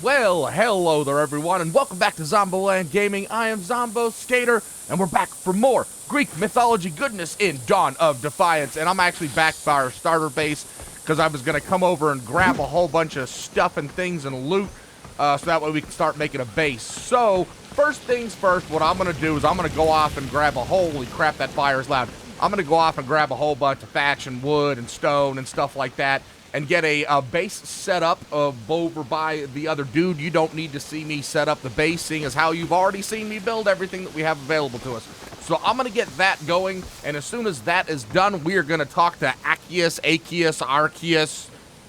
Well, hello there everyone, and welcome back to ZomBo Gaming. I am ZomBo Skater, and we're back for more Greek mythology goodness in Dawn of Defiance. And I'm actually back by our starter base, because I was going to come over and grab a whole bunch of stuff and things and loot, so that way we can start making a base. So, first things first, what I'm going to do is I'm going to go off and grab holy crap, that fire is loud. I'm going to go off and grab a whole bunch of thatch and wood and stone and stuff like that, and get a base set up over by the other dude. You don't need to see me set up the base, seeing as how you've already seen me build everything that we have available to us. So I'm going to get that going, and as soon as that is done, we are going to talk to Arceus,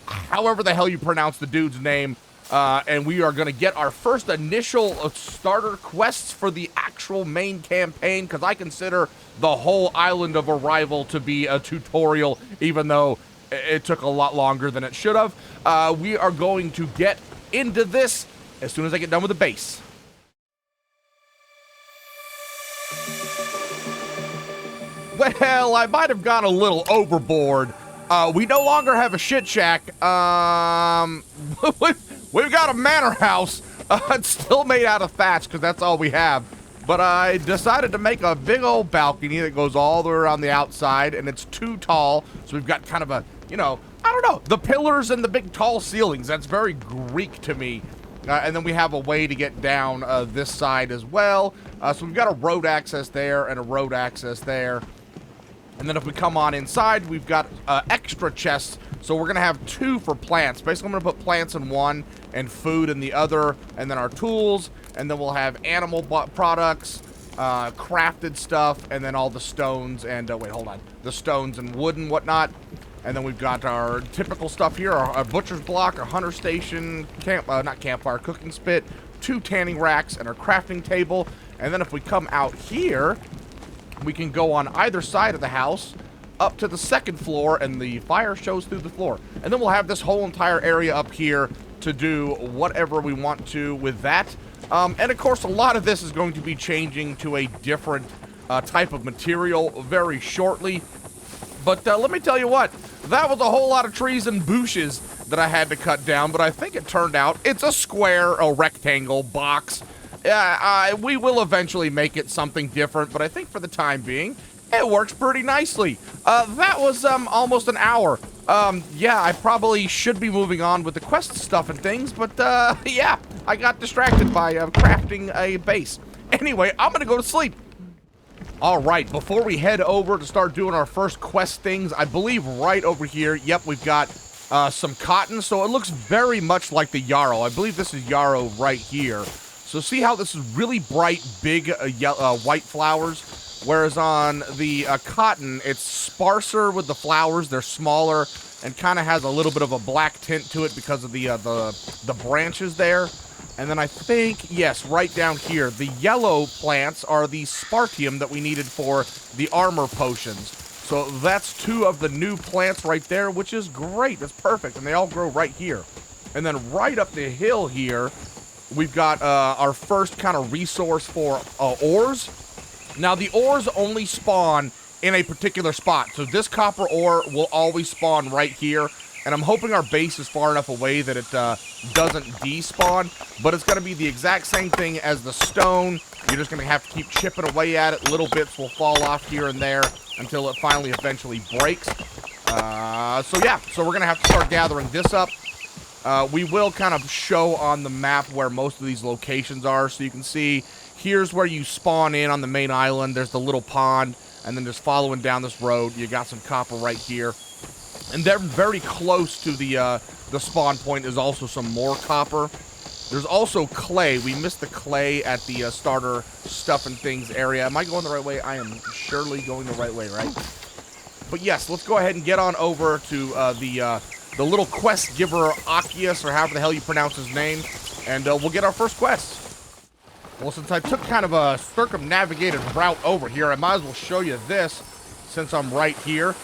however the hell you pronounce the dude's name, and we are going to get our first initial starter quests for the actual main campaign, because I consider the whole island of Arrival to be a tutorial, even though it took a lot longer than it should have. We are going to get into this as soon as I get done with the base. Well, I might have gone a little overboard. We no longer have a shit shack. We've got a manor house. It's still made out of thatch because that's all we have. But I decided to make a big old balcony that goes all the way around the outside, and it's too tall, so we've got kind of a, you know, I don't know, the pillars and the big tall ceilings. That's very Greek to me. And then we have a way to get down this side as well. So we've got a road access there and a road access there. And then if we come on inside, we've got extra chests. So we're going to have two for plants. Basically, I'm going to put plants in one and food in the other, and then our tools. And then we'll have animal products, crafted stuff, and then all the stones and, wait, hold on. The stones and wood and whatnot. And then we've got our typical stuff here, our butcher's block, our hunter station, not campfire, cooking spit, 2 tanning racks, and our crafting table. And then if we come out here, we can go on either side of the house up to the second floor, and the fire shows through the floor. And then we'll have this whole entire area up here to do whatever we want to with that. And of course, a lot of this is going to be changing to a different type of material very shortly. But let me tell you what, that was a whole lot of trees and bushes that I had to cut down, but I think it turned out it's a square, a rectangle box. We will eventually make it something different, but I think for the time being, it works pretty nicely. That was almost an hour. Yeah, I probably should be moving on with the quest stuff and things, but yeah, I got distracted by crafting a base. Anyway, I'm gonna go to sleep. All right, before we head over to start doing our first quest things, I believe right over here, yep, we've got some cotton, so it looks very much like the yarrow. I believe this is yarrow right here. So see how this is really bright, big white flowers, whereas on the cotton, it's sparser with the flowers. They're smaller and kind of has a little bit of a black tint to it because of the branches there. And then I think, yes, right down here, the yellow plants are the spartium that we needed for the armor potions. So that's 2 of the new plants right there, which is great. That's perfect. And they all grow right here. And then right up the hill here, we've got our first kind of resource for ores. Now, the ores only spawn in a particular spot. So this copper ore will always spawn right here. And I'm hoping our base is far enough away that it doesn't despawn. But it's going to be the exact same thing as the stone. You're just going to have to keep chipping away at it. Little bits will fall off here and there until it finally eventually breaks. So yeah, so we're going to have to start gathering this up. We will kind of show on the map where most of these locations are. So you can see here's where you spawn in on the main island. There's the little pond. And then just following down this road, you got some copper right here. And they're very close to the spawn point is also some more copper. There's also clay. We missed the clay at the starter stuff and things area. Am I going the right way? I am surely going the right way, right? But yes, let's go ahead and get on over to the little quest giver, Arceus, or however the hell you pronounce his name. And we'll get our first quest. Well, since I took kind of a circumnavigated route over here, I might as well show you this since I'm right here.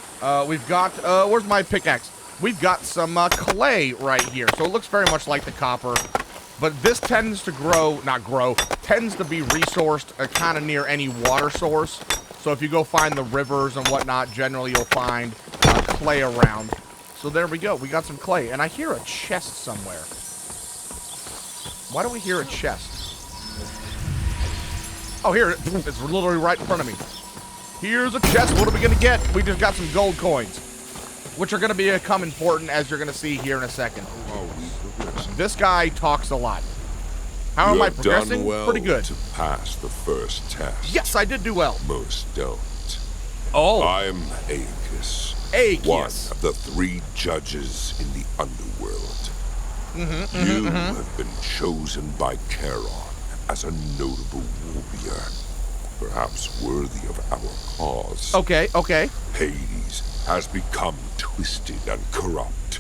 We've got, where's my pickaxe? We've got some clay right here. So it looks very much like the copper. But this tends to tends to be resourced kind of near any water source. So if you go find the rivers and whatnot, generally you'll find clay around. So there we go. We got some clay. And I hear a chest somewhere. Why do we hear a chest? Oh, here, it's literally right in front of me. Here's a chest. What are we going to get? We just got some gold coins, which are going to become important, as you're going to see here in a second. This guy talks a lot. How am I progressing? Done well pretty good. To pass the first test. Yes, I did do well. Most don't. Oh. I'm Aegis. Aegis. One of the 3 judges in the underworld. You have been chosen by Charon as a notable warrior, perhaps worthy of our cause. Okay, okay. Hades has become twisted and corrupt,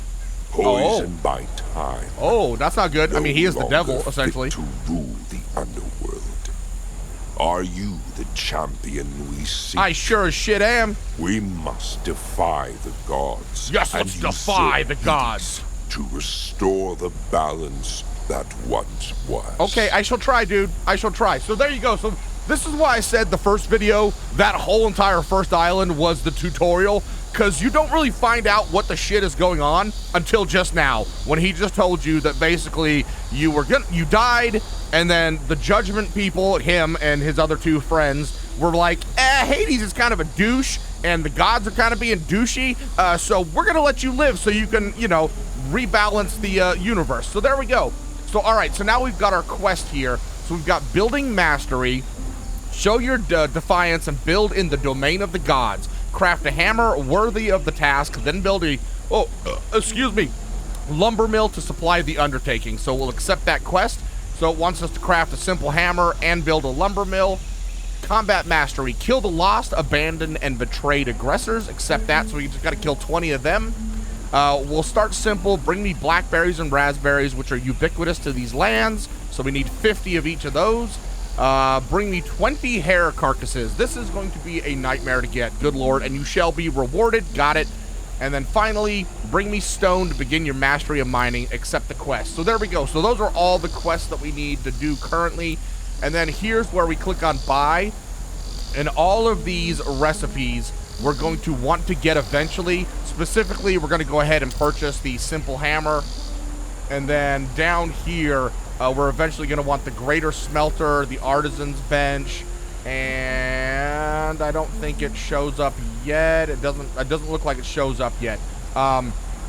poisoned by time. Oh, that's not good. No I mean, he is the devil, longer essentially. fit to rule the underworld. Are you the champion we seek? I sure as shit am. We must defy the gods. Yes, let's defy the gods. To restore the balance that once was. Okay, I shall try, dude. I shall try. So there you go. So this is why I said the first video, that whole entire first island was the tutorial, because you don't really find out what the shit is going on until just now, when he just told you that basically you died, and then the judgment people, him and his other 2 friends, were like, Hades is kind of a douche, and the gods are kind of being douchey, so we're gonna let you live so you can, you know, rebalance the universe. So there we go. So all right, so now we've got our quest here. So we've got building mastery, show your defiance, and build in the domain of the gods. Craft a hammer worthy of the task, then build a lumber mill to supply the undertaking. So we'll accept that quest. So it wants us to craft a simple hammer and build a lumber mill. Combat mastery, kill the lost, abandoned, and betrayed aggressors. Accept that. So we just got to kill 20 of them. We'll start simple. Bring me blackberries and raspberries, which are ubiquitous to these lands. So we need 50 of each of those. Bring me 20 hare carcasses. This is going to be a nightmare to get. Good lord. And you shall be rewarded. Got it. And then finally, bring me stone to begin your mastery of mining. Accept the quest. So there we go. So those are all the quests that we need to do currently. And then here's where we click on buy. And all of these recipes we're going to want to get eventually. Specifically, we're going to go ahead and purchase the simple hammer. And then down here, we're eventually going to want the greater smelter, the artisan's bench, and I don't think it shows up yet. It doesn't look like it shows up yet.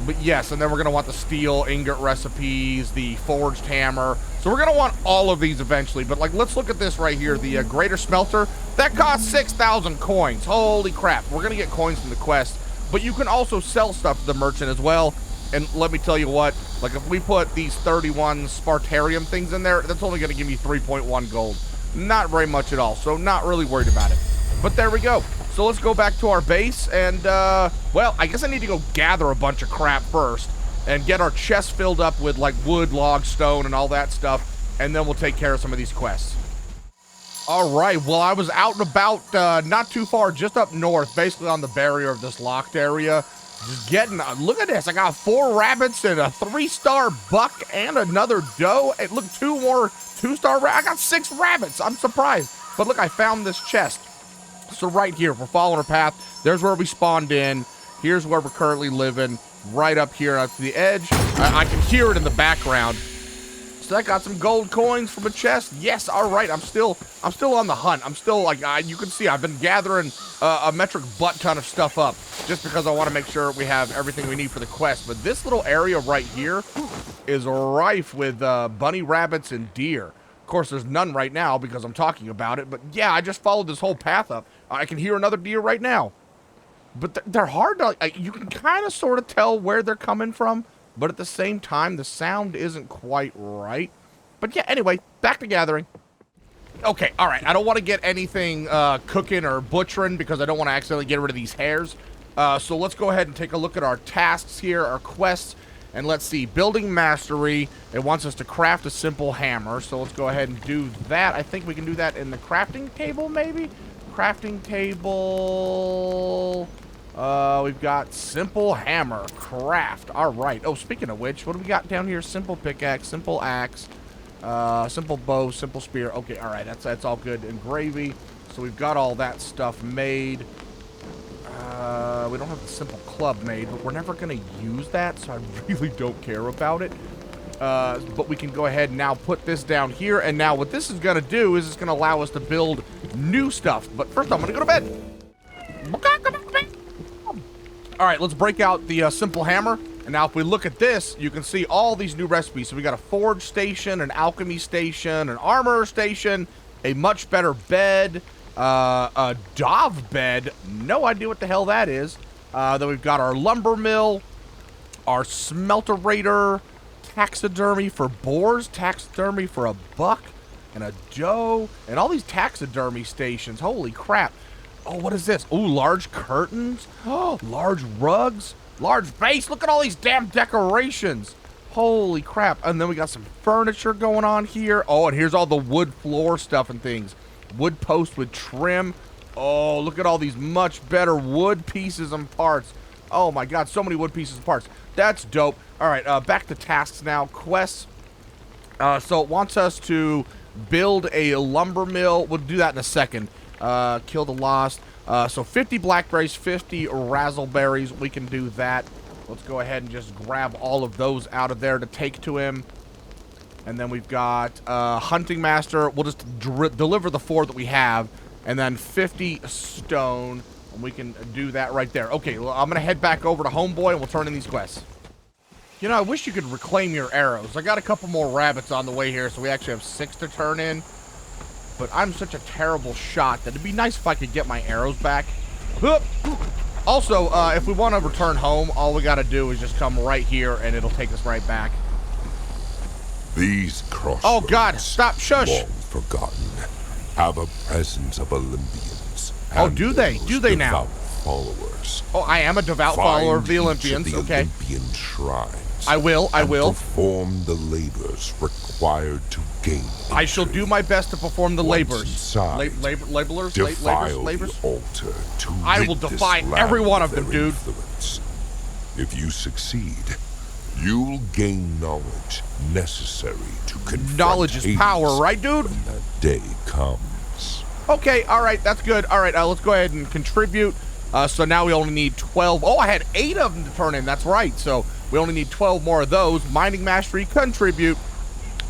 But yes, and then we're going to want the steel ingot recipes, the forged hammer. So we're going to want all of these eventually. But like, let's look at this right here. The greater smelter, that costs 6,000 coins. Holy crap. We're going to get coins from the quest. But you can also sell stuff to the merchant as well. And let me tell you what, like if we put these 31 Spartarium things in there, that's only going to give me 3.1 gold. Not very much at all. So not really worried about it. But there we go. So let's go back to our base and, well, I guess I need to go gather a bunch of crap first and get our chest filled up with, like, wood, log, stone, and all that stuff, and then we'll take care of some of these quests. All right, well, I was out and about, not too far, just up north, basically on the barrier of this locked area. Just getting, look at this, I got 4 rabbits and a 3-star buck and another doe. And look, 2 more 2-star rabbits. I got 6 rabbits, I'm surprised. But look, I found this chest. So right here, if we're following our path, there's where we spawned in. Here's where we're currently living, right up here at the edge. I can hear it in the background. So I got some gold coins from a chest. Yes, all right, I'm still on the hunt. I'm still, like, you can see I've been gathering a metric butt ton of stuff up just because I want to make sure we have everything we need for the quest. But this little area right here is rife with bunny rabbits and deer. Of course, there's none right now because I'm talking about it. But yeah, I just followed this whole path up. I can hear another deer right now. But they're hard to, you can kind of sort of tell where they're coming from. But at the same time, the sound isn't quite right. But yeah, anyway, back to gathering. Okay, all right. I don't want to get anything cooking or butchering because I don't want to accidentally get rid of these hares. So let's go ahead and take a look at our tasks here, our quests. And let's see, building mastery. It wants us to craft a simple hammer. So let's go ahead and do that. I think we can do that in the crafting table, maybe? Crafting table. We've got simple hammer, craft. All right. Oh, speaking of which, what do we got down here? Simple pickaxe, simple axe, simple bow, simple spear. Okay, all right. That's all good. And gravy. So we've got all that stuff made. We don't have the simple club made, but we're never going to use that, so I really don't care about it. but we can go ahead and now put this down here. And now what this is going to do is it's going to allow us to build new stuff. But first, I'm going to go to bed. All right, let's break out the simple hammer. And now if we look at this, you can see all these new recipes. So we got a forge station, an alchemy station, an armor station, a much better bed, a Dove bed. No idea what the hell that is. Then we've got our lumber mill, our smelterator, taxidermy for boars, taxidermy for a buck, and a doe, and all these taxidermy stations. Holy crap. Oh, what is this? Ooh, large curtains. Oh, large rugs. Large base. Look at all these damn decorations. Holy crap. And then we got some furniture going on here. Oh, and here's all the wood floor stuff and things. Wood post with trim. Oh, look at all these much better wood pieces and parts. Oh my god, so many wood pieces and parts. That's dope. All right, back to tasks now. Quests. So it wants us to build a lumber mill. We'll do that in a second. Kill the lost. So 50 blackberries, 50 razzleberries. We can do that. Let's go ahead and just grab all of those out of there to take to him. And then we've got hunting master. We'll just deliver the 4 that we have. And then 50 stone. And we can do that right there. Okay, well, I'm going to head back over to Homeboy and we'll turn in these quests. You know, I wish you could reclaim your arrows. I got a couple more rabbits on the way here, so we actually have 6 to turn in. But I'm such a terrible shot that it'd be nice if I could get my arrows back. Also, if we want to return home, all we got to do is just come right here and it'll take us right back. These crossroads, oh God, stop, shush. long forgotten, have a presence of Olympians. Oh, do they? Do they now? Followers. Oh, I am a devout follower of the Olympians. Each of the okay. Olympian shrines. I will. Perform the labors required to gain. I shall do my best to perform the labors. Inside, Laborers? defile Labors? the altar to I will rid this defy land every one of them, their dude. influence. If you succeed, you'll gain knowledge necessary to confront Knowledge is Hades power, right, dude? when that day comes. Okay, all right, that's good. All right, let's go ahead and contribute. So now we only need 12. Oh, I had 8 of them to turn in. That's right. So we only need 12 more of those. Mining mastery, contribute,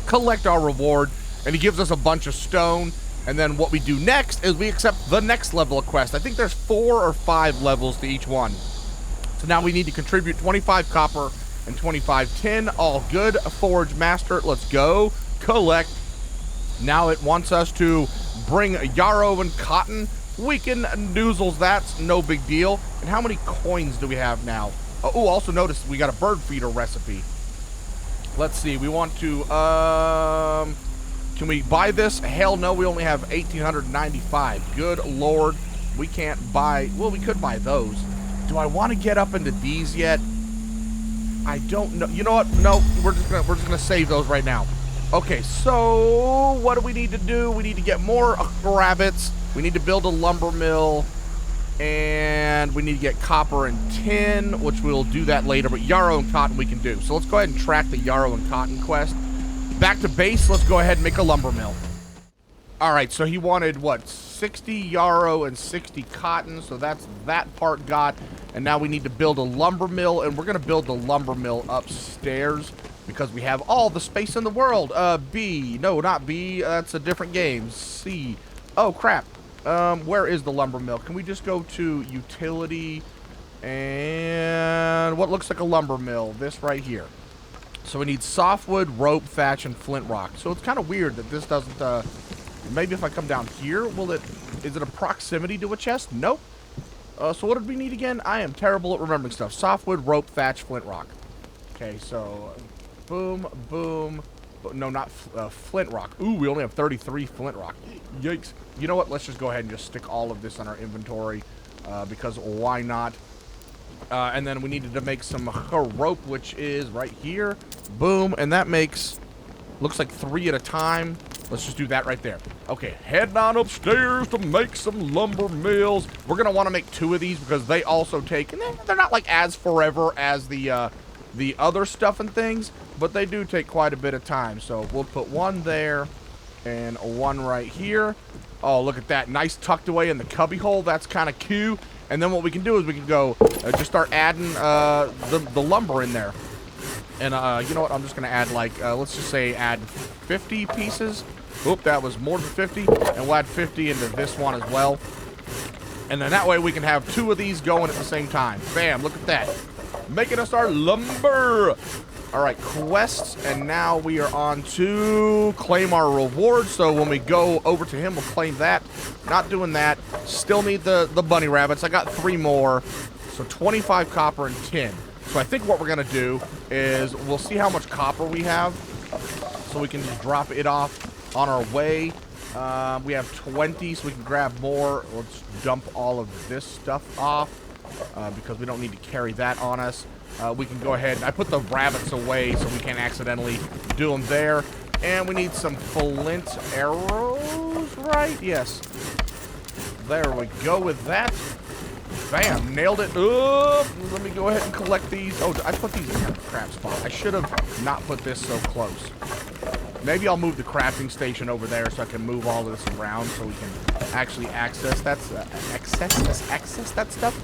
collect our reward, and he gives us a bunch of stone. And then what we do next is we accept the next level of quest. I think there's 4 or 5 levels to each one. So now we need to contribute 25 copper and 25 tin. All good. Forge master. Let's go. Collect. Now it wants us to bring yarrow and cotton. We can noozles. That's no big deal. And how many coins do we have now? Oh, also notice we got a bird feeder recipe. Let's see. We want to, can we buy this? Hell no, we only have 1,895. Good Lord. We can't buy, well, we could buy those. Do I want to get up into these yet? I don't know. You know what? No, we're just gonna save those right now. Okay, so what do we need to do? We need to get more rabbits. We need to build a lumber mill. And we need to get copper and tin, which we'll do that later. But yarrow and cotton we can do. So let's go ahead and track the yarrow and cotton quest. Back to base. Let's go ahead and make a lumber mill. All right, so he wanted, what, 60 yarrow and 60 cotton. So that's that part got. And now we need to build a lumber mill. And we're going to build the lumber mill upstairs because we have all the space in the world. B. No, not B. That's a different game. C. Oh, crap. Where is the lumber mill? Can we just go to utility and what looks like a lumber mill? This right here. So we need softwood, rope, thatch, and flint rock. So it's kind of weird that this doesn't, maybe if I come down here, is it a proximity to a chest? Nope. So what did we need again? I am terrible at remembering stuff. Softwood, rope, thatch, flint rock. Okay, so boom, boom. No, not flint rock. Ooh, we only have 33 flint rock. Yikes. You know what? Let's just go ahead and just stick all of this on our inventory because why not? And then we needed to make some rope, which is right here. Boom. And that makes, looks like 3 at a time. Let's just do that right there. Okay, heading on upstairs to make some lumber mills. We're going to want to make 2 of these because they also take, and they're not like as forever as the other stuff and things, but they do take quite a bit of time. So we'll put 1 there and 1 right here. Oh, look at that. Nice tucked away in the cubby hole. That's kind of cute. And then what we can do is we can go just start adding the lumber in there. And you know what? I'm just gonna add like let's just say add 50 pieces. Oop, that was more than 50, and we'll add 50 into this one as well. And then that way we can have 2 of these going at the same time. Bam! Look at that, making us our lumber. All right, quests, and now we are on to claim our reward. So when we go over to him, we'll claim that. Not doing that. Still need the bunny rabbits. I got 3 more, so 25 copper and 10. So I think what we're gonna do is we'll see how much copper we have, so we can just drop it off on our way. We have 20, so we can grab more. Let's dump all of this stuff off because we don't need to carry that on us. We can go ahead. I put the rabbits away so we can't accidentally do them there. And we need some flint arrows, right? Yes. There we go with that. Bam, nailed it. Let me go ahead and collect these. Oh, I put these in a crap spot. I should have not put this so close. Maybe I'll move the crafting station over there so I can move all of this around so we can actually access that stuff.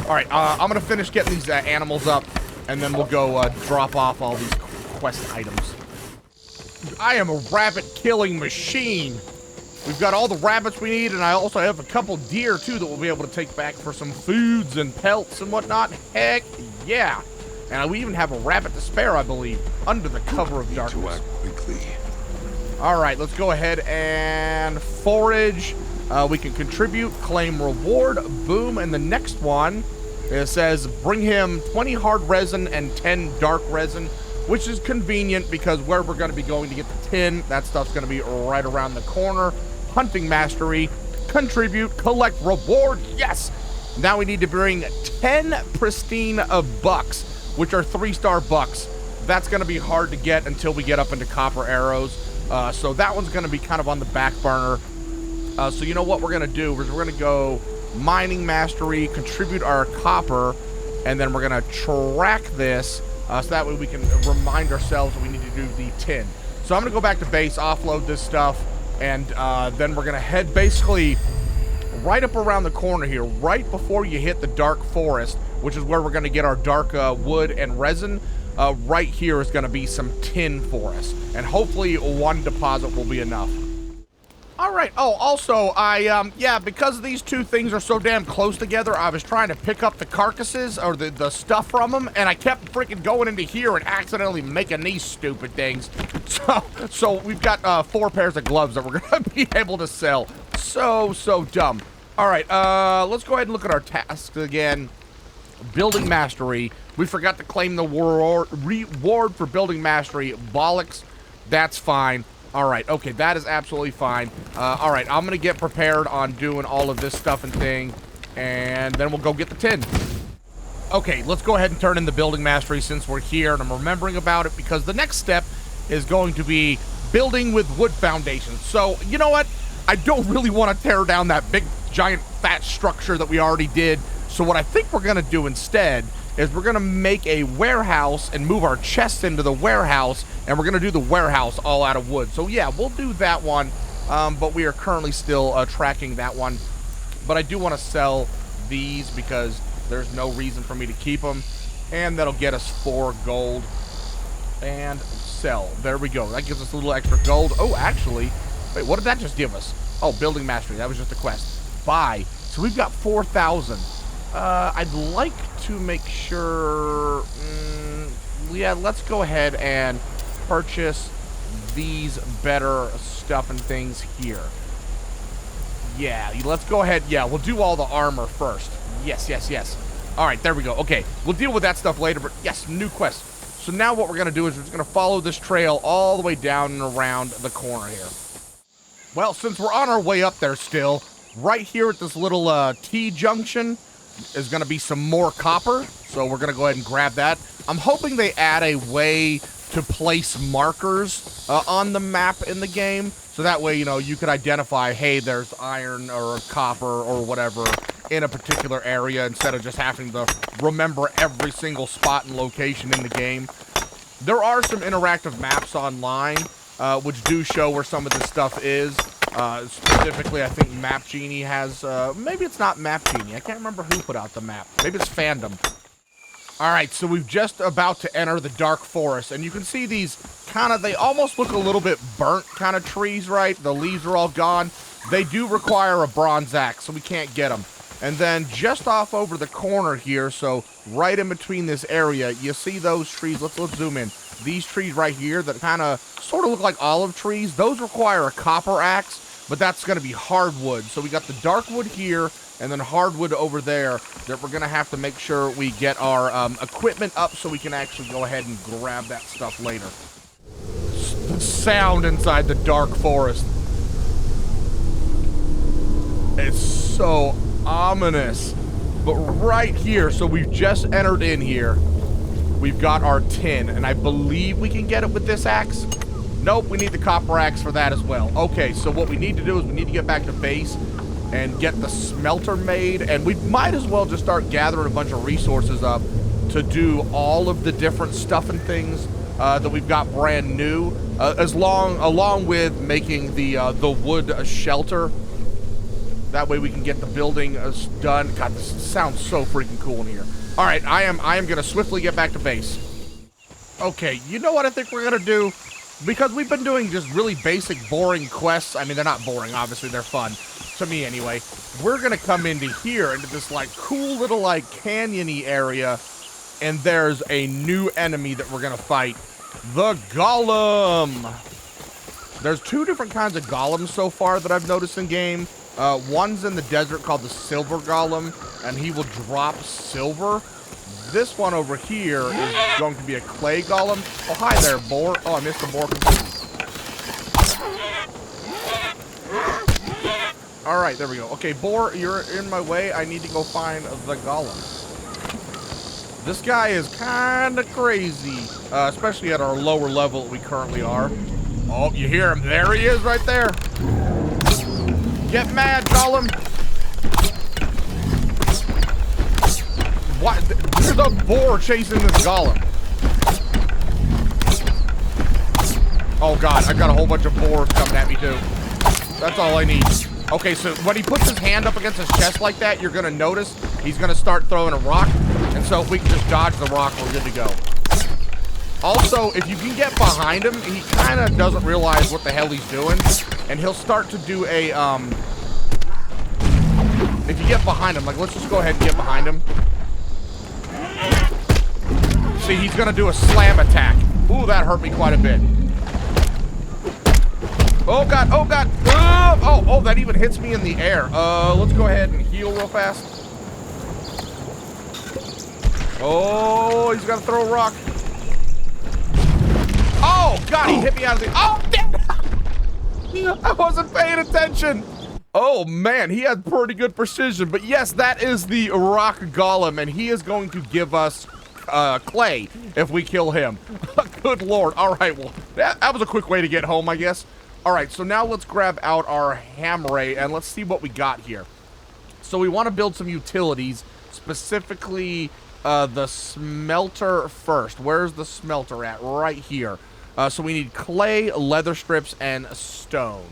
All right, I'm gonna finish getting these animals up, and then we'll go drop off all these quest items. I am a rabbit killing machine. We've got all the rabbits we need, and I also have a couple deer, too, that we'll be able to take back for some foods and pelts and whatnot. Heck yeah. And we even have a rabbit to spare, I believe, under the cover of darkness. To act quickly. All right, let's go ahead and forage. We can contribute, claim reward, boom. And the next one, it says bring him 20 hard resin and 10 dark resin, which is convenient because where we're going to be going to get the tin, that stuff's going to be right around the corner. Hunting mastery, contribute, collect reward, yes! Now we need to bring 10 pristine bucks, which are 3-star bucks. That's going to be hard to get until we get up into copper arrows. So that one's going to be kind of on the back burner. So you know what we're going to do is we're going to go mining mastery, contribute our copper, and then we're going to track this so that way we can remind ourselves that we need to do the tin. So I'm going to go back to base, offload this stuff, and then we're going to head basically right up around the corner here, right before you hit the dark forest, which is where we're going to get our dark wood and resin. Right here is going to be some tin for us, and hopefully 1 deposit will be enough. All right. Oh, also, yeah, because these 2 things are so damn close together, I was trying to pick up the carcasses or the stuff from them, and I kept freaking going into here and accidentally making these stupid things. So we've got 4 pairs of gloves that we're going to be able to sell. So dumb. All right, let's go ahead and look at our tasks again. Building mastery. We forgot to claim the reward for building mastery. Bollocks. That's fine. All right, okay, that is absolutely fine. All right, I'm going to get prepared on doing all of this stuff and thing, and then we'll go get the tin. Okay, let's go ahead and turn in the building mastery since we're here, and I'm remembering about it because the next step is going to be building with wood foundations. So, you know what? I don't really want to tear down that big, giant, fat structure that we already did. So what I think we're going to do instead is we're going to make a warehouse and move our chests into the warehouse, and we're going to do the warehouse all out of wood. So yeah, we'll do that one, but we are currently still tracking that one. But I do want to sell these because there's no reason for me to keep them, and that'll get us 4 gold. And sell. There we go. That gives us a little extra gold. Oh, actually, wait, what did that just give us? Oh, building mastery. That was just a quest. Buy. So we've got 4,000. I'd like to make sure, yeah, let's go ahead and purchase these better stuff and things here. Yeah, let's go ahead. Yeah, we'll do all the armor first. Yes. All right, there we go. Okay, we'll deal with that stuff later, but yes, new quest. So now what we're going to do is we're just going to follow this trail all the way down and around the corner here. Well, since we're on our way up there still, right here at this little T-junction is going to be some more copper, so we're going to go ahead and grab that. I'm hoping they add a way to place markers on the map in the game, so that way, you know, you could identify, hey, there's iron or copper or whatever in a particular area instead of just having to remember every single spot and location in the game. There are some interactive maps online, which do show where some of this stuff is. Specifically, I think Map Genie has, maybe it's not Map Genie. I can't remember who put out the map. Maybe it's Fandom. All right, so we've just about to enter the dark forest, and you can see these they almost look a little bit burnt kind of trees, right? The leaves are all gone. They do require a bronze axe, so we can't get them. And then just off over the corner here, so right in between this area, you see those trees. Let's zoom in. These trees right here that sort of look like olive trees, those require a copper axe, but that's going to be hardwood. So we got the dark wood here, and then hardwood over there that we're going to have to make sure we get our equipment up so we can actually go ahead and grab that stuff later. The sound inside the dark forest. It's so ominous. But right here, so we've just entered in here. We've got our tin, and I believe we can get it with this axe. Nope, we need the copper axe for that as well. Okay, so what we need to do is we need to get back to base and get the smelter made, and we might as well just start gathering a bunch of resources up to do all of the different stuff and things that we've got brand new, along with making the wood shelter. That way we can get the building done. God, this sounds so freaking cool in here. All right, I am gonna swiftly get back to base. Okay, you know what I think we're gonna do? Because we've been doing just really basic, boring quests. I mean, they're not boring, obviously, they're fun. To me, anyway. We're gonna come into here, into this, cool little, canyon-y area, and there's a new enemy that we're gonna fight. The Golem! There's two different kinds of golems so far that I've noticed in game. One's in the desert called the Silver Golem, and he will drop silver. This one over here is going to be a clay golem. Oh, hi there, boar. Oh, I missed the boar completely. All right, there we go. Okay, boar, you're in my way. I need to go find the golem. This guy is kind of crazy, especially at our lower level that we currently are. Oh, you hear him. There he is right there. Get mad, golem. What? There's a boar chasing this golem. Oh god, I've got a whole bunch of boars coming at me too. That's all I need. Okay, so when he puts his hand up against his chest like that, you're gonna notice he's gonna start throwing a rock. And so if we can just dodge the rock, we're good to go. Also, if you can get behind him, he kind of doesn't realize what the hell he's doing. And he'll start to do a, if you get behind him, let's just go ahead and get behind him. See, he's gonna do a slam attack. Ooh, that hurt me quite a bit. Oh god, oh god. Oh, that even hits me in the air. Let's go ahead and heal real fast. Oh, he's gotta throw a rock. Oh god, he hit me out of the, oh damn! I wasn't paying attention. Oh man, he had pretty good precision. But yes, that is the rock golem, and he is going to give us clay if we kill him. Good lord. All right, well, that was a quick way to get home, I guess. All right, so now let's grab out our hammer and let's see what we got here. So we want to build some utilities, specifically the smelter first. Where's the smelter at? Right here. So we need clay, leather strips, and stone.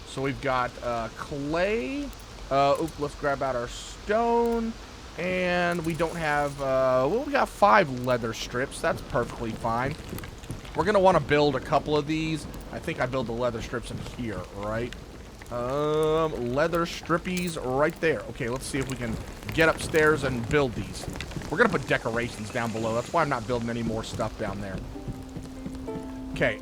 So we've got clay. Let's grab out our stone. And we don't have, well, we got 5 leather strips. That's perfectly fine. We're going to want to build a couple of these. I think I build the leather strips in here, right? Leather strippies right there. Okay, let's see if we can get upstairs and build these. We're going to put decorations down below. That's why I'm not building any more stuff down there. Okay,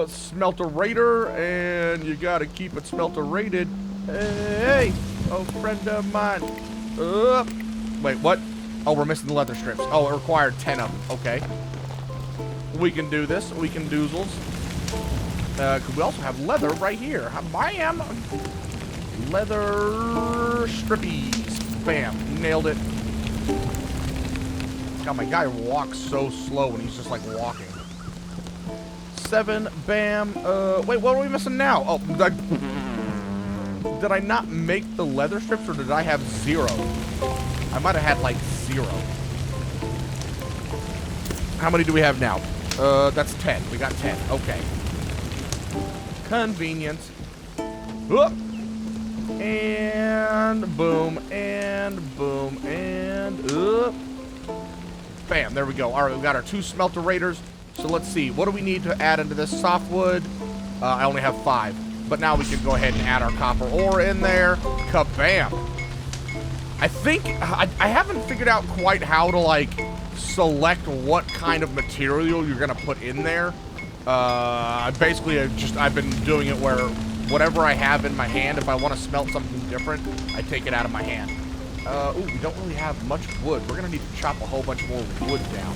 smelter raider, and you got to keep it smelter rated. Hey, oh, friend of mine. Wait, what? Oh, we're missing the leather strips. Oh, it required 10 of them. Okay. We can do this. We can doozles. We also have leather right here. Bam! Leather strippies. Bam. Nailed it. God, my guy walks so slow when he's just like walking. 7. Bam. Wait, what are we missing now? Oh, did I not make the leather strips, or did I have 0? I might have had like 0. How many do we have now? That's 10. We got 10. Okay. Convenient. Whoop. And boom, and boom, and up. Bam, there we go. All right, we've got our 2 smelter raiders. So let's see, what do we need to add into this softwood? I only have 5, but now we can go ahead and add our copper ore in there. Kabam. I think, I haven't figured out quite how to, like, select what kind of material you're gonna put in there. Basically, I've been doing it where whatever I have in my hand, if I want to smelt something different, I take it out of my hand. Ooh, we don't really have much wood. We're gonna need to chop a whole bunch more wood down.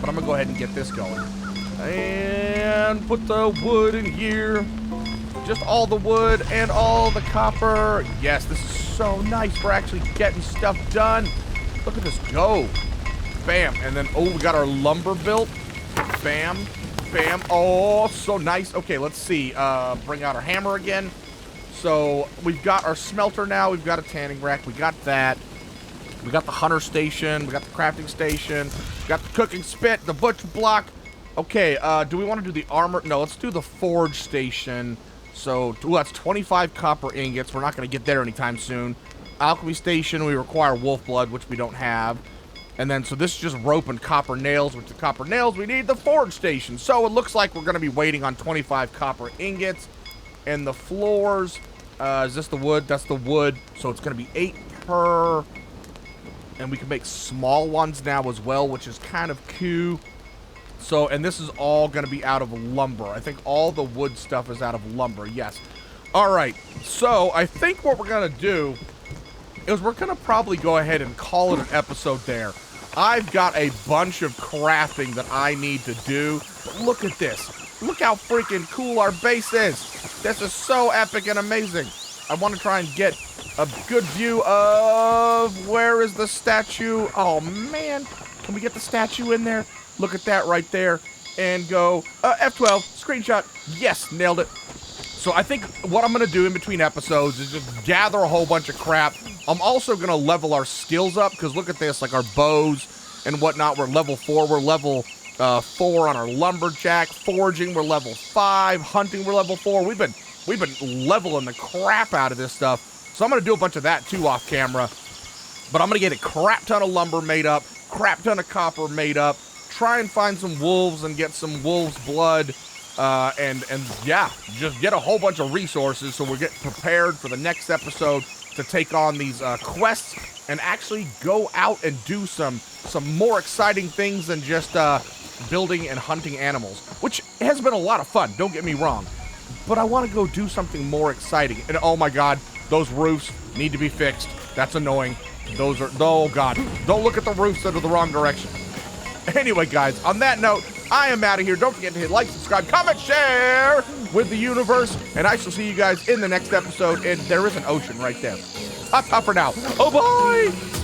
But I'm gonna go ahead and get this going. And put the wood in here. Just all the wood and all the copper. Yes, this is so nice. We're actually getting stuff done. Look at this go. Bam. And then, oh, we got our lumber built. Bam. Bam. Oh, so nice. Okay, let's see. Bring out our hammer again. So we've got our smelter now. We've got a tanning rack. We got that. We got the hunter station. We got the crafting station. We got the cooking spit, the butcher block. Okay, do we want to do the armor? No, let's do the forge station. So, ooh, that's 25 copper ingots. We're not going to get there anytime soon. Alchemy station, we require wolf blood, which we don't have. And then, so this is just rope and copper nails. With the copper nails, we need the forge station. So it looks like we're going to be waiting on 25 copper ingots. And the floors, is this the wood? That's the wood. So it's going to be 8 per. And we can make small ones now as well, which is kind of cool. So, and this is all going to be out of lumber. I think all the wood stuff is out of lumber, yes. All right, so I think what we're going to do is we're going to probably go ahead and call it an episode there. I've got a bunch of crafting that I need to do. But look at this. Look how freaking cool our base is. This is so epic and amazing. I want to try and get a good view of where is the statue. Oh, man. Can we get the statue in there? Look at that right there. And go, F12, screenshot. Yes, nailed it. So I think what I'm going to do in between episodes is just gather a whole bunch of crap. I'm also going to level our skills up, because look at this, like our bows and whatnot. We're level 4. We're level 4 on our lumberjack. Forging, we're level 5. Hunting, we're level 4. We've been leveling the crap out of this stuff. So I'm going to do a bunch of that too off camera. But I'm going to get a crap ton of lumber made up, crap ton of copper made up, try and find some wolves and get some wolves' blood. And yeah, just get a whole bunch of resources so we're getting prepared for the next episode to take on these quests and actually go out and do some more exciting things than just building and hunting animals, which has been a lot of fun, don't get me wrong. But I want to go do something more exciting. And oh my god, those roofs need to be fixed. That's annoying. Those are, oh god, don't look at the roofs that are the wrong direction. Anyway, guys, on that note, I am out of here. Don't forget to hit like, subscribe, comment, share with the universe. And I shall see you guys in the next episode. And there is an ocean right there. Ta-ta for now. Oh, bye!